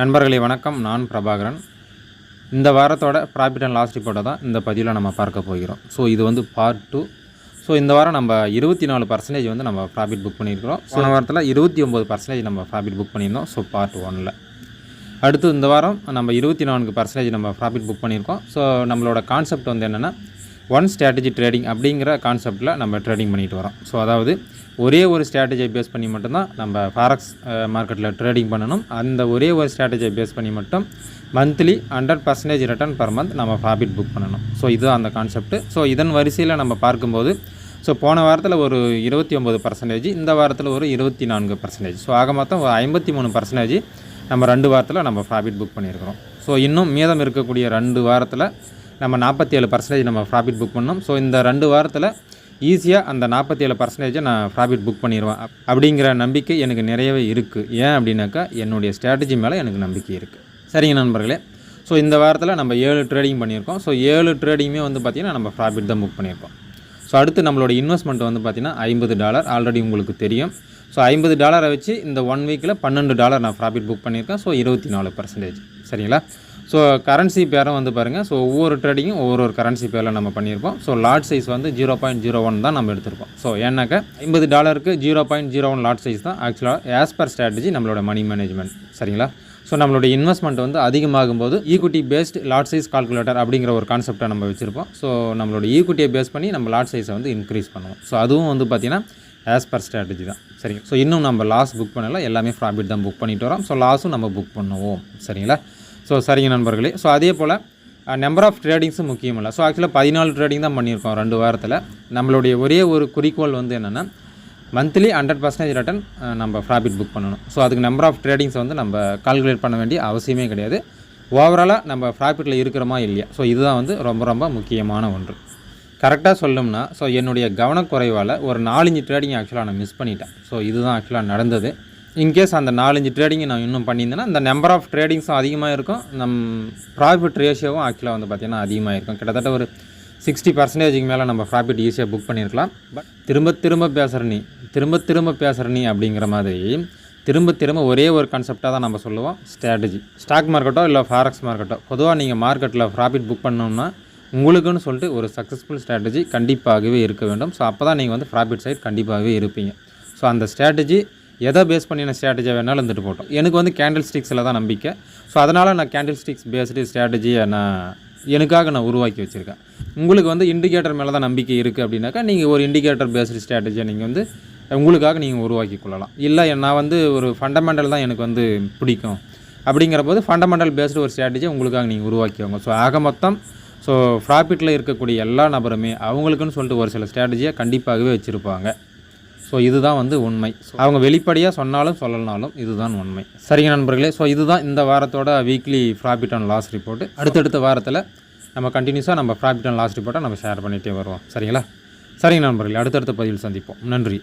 நண்பர்களே வணக்கம். நான் பிரபாகரன். இந்த வாரத்தோட ப்ராஃபிட் அண்ட் லாஸ் ரிப்போர்ட்டை தான் இந்த பதிவில் நம்ம பார்க்க போகிறோம். ஸோ இது வந்து பார்ட் 2. ஸோ இந்த வாரம் நம்ம 24% வந்து நம்ம ப்ராஃபிட் புக் பண்ணியிருக்கிறோம். போன வாரத்தில் 29% நம்ம ப்ராஃபிட் புக் பண்ணியிருந்தோம். ஸோ பார்ட் 1ல் அடுத்து இந்த வாரம் நம்ம 24% நம்ம ப்ராஃபிட் புக் பண்ணியிருக்கோம். ஸோ நம்மளோட கான்செப்ட் வந்து என்னென்னா ஒன் ஸ்ட்ராட்டஜி ட்ரேடிங் அப்படிங்கிற கான்செப்டில் நம்ம ட்ரேடிங் பண்ணிட்டு வரோம். ஸோ அதாவது ஒரே ஒரு ஸ்ட்ராட்டஜியை பேஸ் பண்ணி மட்டும்தான் நம்ம ஃபாரெக்ஸ் மார்க்கெட்டில் ட்ரேடிங் பண்ணணும். அந்த ஒரே ஒரு ஸ்ட்ராட்டஜியை பேஸ் பண்ணி மட்டும் மந்த்லி 100% ரிட்டர்ன் பர் மந்த் நம்ம ப்ராஃபிட் புக் பண்ணணும். ஸோ இதுதான் அந்த கான்செப்ட். ஸோ இதன் வரிசையில் நம்ம பார்க்கும்போது ஸோ போன வாரத்தில் ஒரு 29%, இந்த வாரத்தில் ஒரு 24%. ஸோ ஆக மொத்தம் 53% நம்ம 2 வாரத்தில் நம்ம ப்ராஃபிட் புக் பண்ணியிருக்கிறோம். ஸோ இன்னும் மீதம் இருக்கக்கூடிய 2 வாரத்தில் நம்ம 47% நம்ம ப்ராஃபிட் புக் பண்ணோம். ஸோ இந்த 2 வாரத்தில் ஈஸியாக அந்த 47% நான் ப்ராஃபிட் புக் பண்ணிடுவேன் அப்படிங்கிற நம்பிக்கை எனக்கு நிறையவே இருக்குது. ஏன் அப்படின்னாக்கா என்னுடைய ஸ்ட்ராட்டஜி மேலே எனக்கு நம்பிக்கை இருக்குது. சரிங்க நண்பர்களே, ஸோ இந்த வாரத்தில் நம்ம 7 ட்ரேடிங் பண்ணியிருக்கோம். ஸோ 7 ட்ரேடிங்குமே வந்து பார்த்திங்கன்னா நம்ம ப்ராஃபிட் தான் புக் பண்ணியிருக்கோம். ஸோ அடுத்து நம்மளோட இன்வெஸ்ட்மெண்ட் வந்து பார்த்திங்கன்னா $50 ஆல்ரெடி உங்களுக்கு தெரியும். ஸோ $50 வச்சு இந்த 1 வீக்கில் $12 நான் ப்ராஃபிட் புக் பண்ணியிருக்கேன். ஸோ 24%. சரிங்களா? ஸோ கரன்சி பேரும் வந்து பாருங்கள். ஸோ ஒவ்வொரு ட்ரேடிங்கும் ஒவ்வொரு கரன்சி பேரில் நம்ம பண்ணியிருப்போம். ஸோ லாட் சைஸ் வந்து 0.01 தான் நம்ம எடுத்திருப்போம். ஸோ ஏன்னாக்கா $50க்கு 0.01 லாட் சைஸ் தான் ஆக்சுவலாக ஆஸ் பர் ஸ்ட்ராட்டஜி நம்மளோட மணி மேனேஜ்மெண்ட். சரிங்களா? ஸோ நம்மளுடைய இன்வெஸ்ட்மெண்ட் வந்து அதிகமாகும் போது equity paste lot size calculator அப்படிங்கிற ஒரு கான்செப்டை நம்ம வச்சுருப்போம். ஸோ நம்மளோட ஈக்விட்டியை பேஸ் பண்ணி நம்ம லாட் சைஸை வந்து இன்க்ரீஸ் பண்ணுவோம். ஸோ அதுவும் வந்து பார்த்திங்கன்னா ஆஸ் பர் ஸ்ட்ராட்டஜி தான். சரிங்க. ஸோ இன்னும் நம்ம லாஸ் புக் பண்ணல, எல்லாமே ப்ராஃபிட் தான் புக் பண்ணிட்டு வரோம். ஸோ லாஸும் நம்ம புக் பண்ணுவோம். சரிங்களா? ஸோ சரிங்க நண்பர்களே, ஸோ அதே போல் நம்பர் ஆஃப் ட்ரேடிங்ஸும் முக்கியம் இல்லை. ஸோ ஆக்சுவலாக 14 ட்ரேடிங் தான் பண்ணியிருக்கோம் 2 வாரத்தில். நம்மளுடைய ஒரே ஒரு குறிக்கோள் வந்து என்னென்னா மந்த்லி 100% ரிட்டர்ன் நம்ம ப்ராஃபிட் புக் பண்ணணும். ஸோ அதுக்கு நம்பர் ஆஃப் ட்ரேடிங்ஸ் வந்து நம்ம கால்குலேட் பண்ண வேண்டிய அவசியமே கிடையாது. ஓவராலாக நம்ம ப்ராஃபிட்டில் இருக்கிறோமா இல்லையா, ஸோ இதுதான் வந்து ரொம்ப ரொம்ப முக்கியமான ஒன்று. கரெக்டாக சொல்லணும்னா ஸோ என்னுடைய கவனக்குறைவால் ஒரு 4-5 ட்ரேடிங் ஆக்சுவலாக நான் மிஸ் பண்ணிட்டேன். ஸோ இதுதான் ஆக்சுவலாக நடந்தது. இன்கேஸ் அந்த 4-5 ட்ரேடிங்கை நான் இன்னும் பண்ணியிருந்தேன்னா இந்த நம்பர் ஆஃப் ட்ரேடிங்ஸும் அதிகமாக இருக்கும், ப்ராஃபிட் ரேஷியோவும் ஆக்சுவலாக வந்து பார்த்திங்கன்னா அதிகமாக இருக்கும். கிட்டத்தட்ட ஒரு 60% மேலே நம்ம ப்ராஃபிட் ஈஸியாக புக் பண்ணியிருக்கலாம். பட் திரும்ப பேசுகிற நீ அப்படிங்கிற மாதிரி திரும்ப ஒரே ஒரு கான்செப்டாக தான் நம்ம சொல்லுவோம், ஸ்ட்ராட்டஜி. ஸ்டாக் மார்க்கெட்டோ இல்லை ஃபாரெக்ஸ் மார்க்கெட்டோ பொதுவாக நீங்கள் மார்க்கெட்டில் ப்ராஃபிட் புக் பண்ணோம்னா உங்களுக்குன்னு சொல்லிட்டு ஒரு சக்ஸஸ்ஃபுல் ஸ்ட்ராட்டஜி கண்டிப்பாகவே இருக்க வேண்டும். ஸோ அப்போ தான் நீங்கள் வந்து ப்ராஃபிட் சைட் கண்டிப்பாகவே இருப்பீங்க. ஸோ அந்த ஸ்ட்ராட்டஜி எதை பேஸ் பண்ணின ஸ்ட்ராட்டஜியாக வேணாலும் இருந்துட்டு போட்டோம். எனக்கு வந்து கேண்டில் ஸ்டிக்ஸில் தான் நம்பிக்கை. ஸோ அதனால் நான் கேண்டில் ஸ்டிக்ஸ் பேஸ்டு ஸ்ட்ராட்டஜியை எனக்காக நான் உருவாக்கி வச்சுருக்கேன். உங்களுக்கு வந்து இண்டிகேட்டர் மேலே தான் நம்பிக்கை இருக்குது அப்படின்னாக்கா நீங்கள் ஒரு இண்டிகேட்டர் பேஸ்டு ஸ்ட்ராட்டஜியை நீங்கள் வந்து உங்களுக்காக நீங்கள் உருவாக்கி கொள்ளலாம். இல்லை நான் வந்து ஒரு ஃபண்டமெண்டல் தான் எனக்கு வந்து பிடிக்கும் அப்படிங்கிற போது ஃபண்டமெண்டல் பேஸ்டு ஒரு ஸ்ட்ராட்டஜியை உங்களுக்காக நீங்கள் உருவாக்கிவாங்க. ஸோ ஆக மொத்தம் ஸோ ப்ராஃபிட்டில் இருக்கக்கூடிய எல்லா நபருமே அவங்களுக்குன்னு சொல்லிட்டு ஒரு சில ஸ்ட்ராட்டஜியை கண்டிப்பாகவே வச்சுருப்பாங்க. ஸோ இதுதான் வந்து உண்மை. அவங்க வெளிப்படையாக சொன்னாலும் சொல்லலனாலும் இதுதான் உண்மை. சரிங்க நண்பர்களே, ஸோ இதுதான் இந்த வாரத்தோட weekly profit and loss report. அடுத்தடுத்த வாரத்தில் நம்ம கண்டினியூஸாக நம்ம ப்ராஃபிட் அண்ட் லாஸ் ரிப்போர்ட்டை நம்ம ஷேர் பண்ணிகிட்டே வருவோம். சரிங்களா? சரிங்க நண்பர்களே, அடுத்தடுத்த பதிவில் சந்திப்போம். நன்றி.